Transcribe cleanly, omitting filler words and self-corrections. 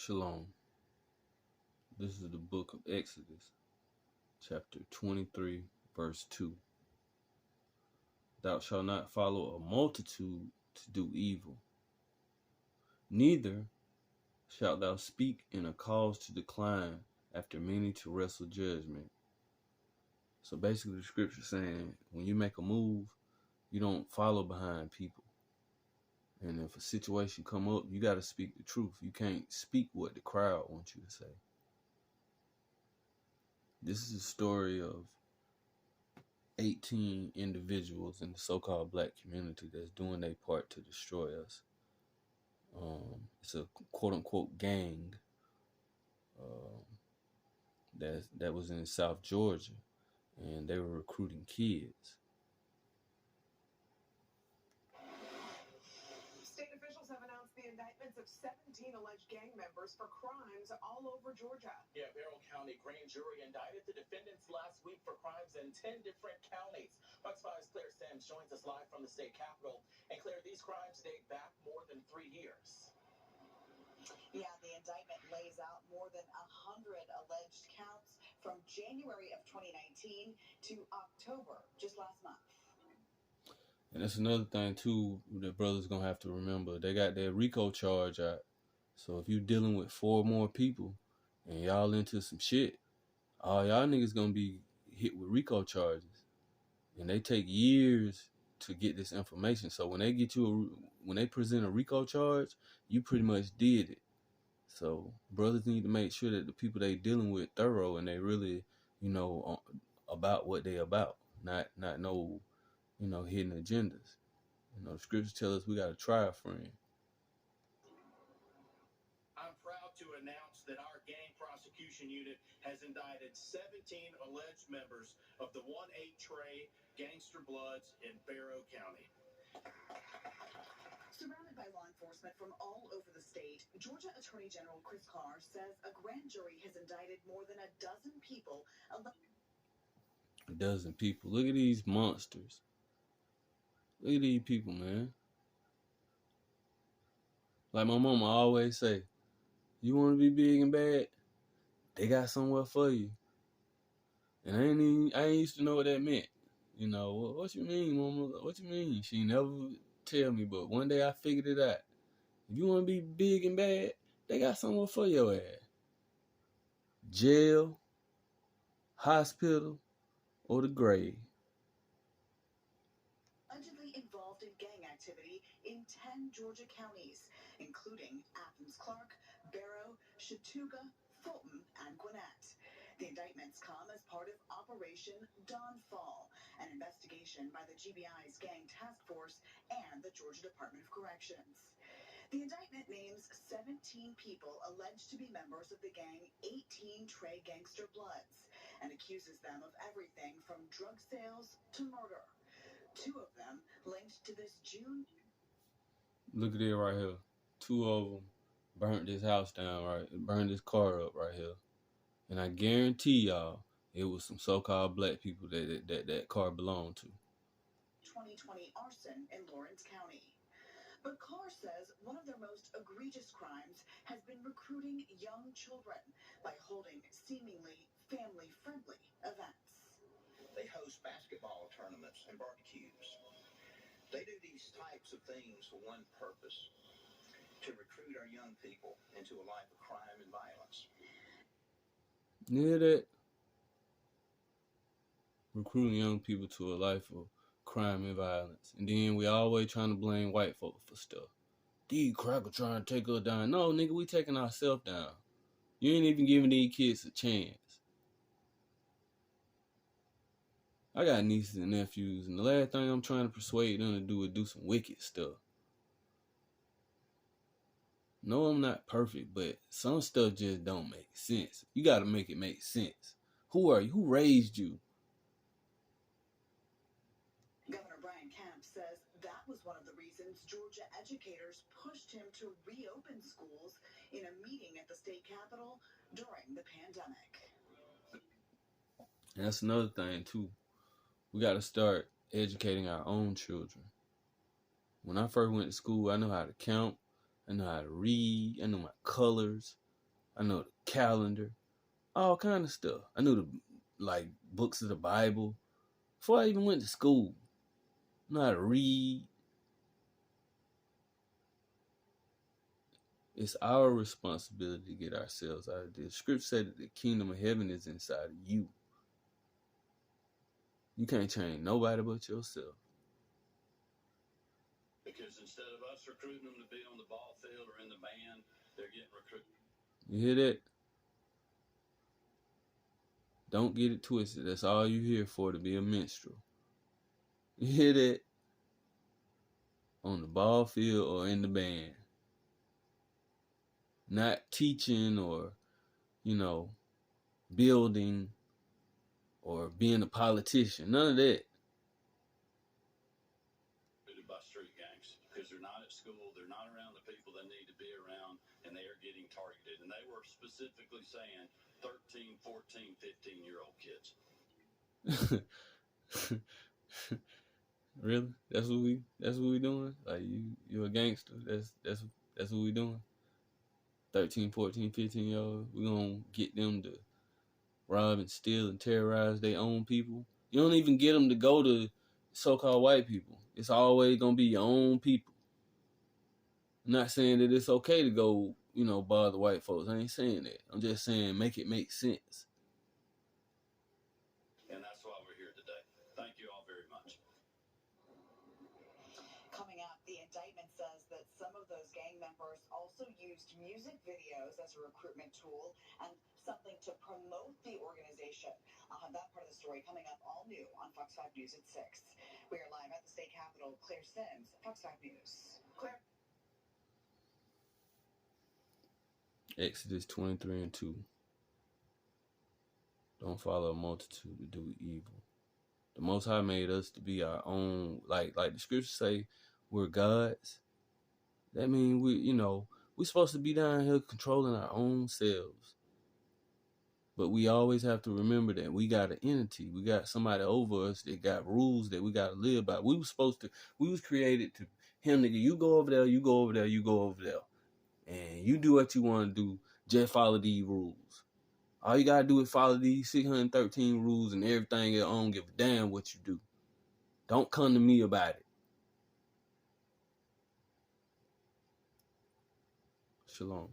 Shalom. This is the book of Exodus, chapter 23, verse 2. Thou shalt not follow a multitude to do evil, neither shalt thou speak in a cause to decline after many to wrestle judgment. So basically the scripture saying when you make a move, you don't follow behind people. And if a situation come up, you got to speak the truth. You can't speak what the crowd wants you to say. This is a story of 18 individuals in the so-called black community that's doing their part to destroy us. It's a quote-unquote gang that was in South Georgia, and they were recruiting kids. State officials have announced the indictments of 17 alleged gang members for crimes all over Georgia. Yeah, Barrow County grand jury indicted the defendants last week for crimes in 10 different counties. Fox 5's Claire Sams joins us live from the state capitol. And Claire, these crimes date back more than 3 years. Yeah, the indictment lays out more than 100 alleged counts from January of 2019 to October, just last month. And that's another thing, too, the brothers going to have to remember. They got their RICO charge out. So if you're dealing with 4 more people and y'all into some shit, all y'all niggas going to be hit with RICO charges. And they take years to get this information. So when they present a RICO charge, you pretty much did it. So brothers need to make sure that the people they dealing with thorough and they really, about what they about, not no, hidden agendas. The scriptures tell us we got to try a friend. I'm proud to announce that our gang prosecution unit has indicted 17 alleged members of the 1-8 Trey Gangster Bloods in Barrow County. Surrounded by law enforcement from all over the state, Georgia Attorney General Chris Carr says a grand jury has indicted more than a dozen people. A dozen people. Look at these monsters. Look at these people, man. Like my mama always say, you want to be big and bad? They got somewhere for you. And I ain't used to know what that meant. What you mean, mama? What you mean? She never tell me, but one day I figured it out. If you want to be big and bad, they got somewhere for your ass. Jail, hospital, or the grave. Allegedly involved in gang activity in 10 Georgia counties, including Athens, Clark, Barrow, Chattooga, Fulton, and Gwinnett. The indictments come as part of Operation Dawnfall, an investigation by the GBI's Gang Task Force and the Georgia Department of Corrections. The indictment names 17 people alleged to be members of the gang 18 Trey Gangster Bloods and accuses them of everything from drug sales to murder. 2 of them linked to this June. Look at it right here. 2 of them burnt this house down, right? Burned this car up right here. And I guarantee y'all, it was some so-called black people that car belonged to. 2020 arson in Lawrence County. But Carr says one of their most egregious crimes has been recruiting young children by holding seemingly family-friendly events. They host basketball tournaments and barbecues. They do these types of things for one purpose: to recruit our young people into a life of crime and violence. You hear that? Recruiting young people to a life of crime and violence. And then we always trying to blame white folk for stuff. These crackers trying to take us down. No, nigga, we taking ourselves down. You ain't even giving these kids a chance. I got nieces and nephews, and the last thing I'm trying to persuade them to do is do some wicked stuff. No, I'm not perfect, but some stuff just don't make sense. You got to make it make sense. Who are you? Who raised you? Governor Brian Kemp says that was one of the reasons Georgia educators pushed him to reopen schools in a meeting at the state capitol during the pandemic. And that's another thing, too. We got to start educating our own children. When I first went to school, I know how to count. I know how to read. I know my colors. I know the calendar, all kind of stuff. I knew the books of the Bible before I even went to school. I know how to read. It's our responsibility to get ourselves out of this. Scripture said that the kingdom of heaven is inside of you. You can't change nobody but yourself. Because instead of us recruiting them to be on the ball field or in the band, they're getting recruited. You hear that? Don't get it twisted. That's all you here for, to be a minstrel. You hear that? On the ball field or in the band. Not teaching or, building or being a politician. None of that. By street gangs, because they're not at school, they're not around the people they need to be around, and they are getting targeted. And they were specifically saying 13, 14, 15-year-old kids. Really? That's what we doing? Like you a gangster. That's what we doing? 13, 14, 15-year-old. We gonna get them to rob and steal and terrorize their own people. You don't even get them to go to so-called white people. It's always gonna be your own people. I'm not saying that it's okay to go, bother white folks. I ain't saying that. I'm just saying make it make sense. And that's why we're here today. Thank you all very much. Coming up, the indictment says that some of those gang members also used music videos as a recruitment tool and something to promote the organization. I'll have that part of the story coming up all new on Fox 5 News at 6. We are live at the state capitol. Claire Sims, Fox 5 News. Claire. Exodus 23:2. Don't follow a multitude to do evil. The Most High made us to be our own, like the scriptures say, we're gods. That means we're supposed to be down here controlling our own selves. But we always have to remember that we got an entity. We got somebody over us that got rules that we got to live by. We was created to him, nigga, you go over there, you go over there, you go over there. And you do what you want to do. Just follow these rules. All you got to do is follow these 613 rules and everything else. I don't give a damn what you do. Don't come to me about it. Shalom.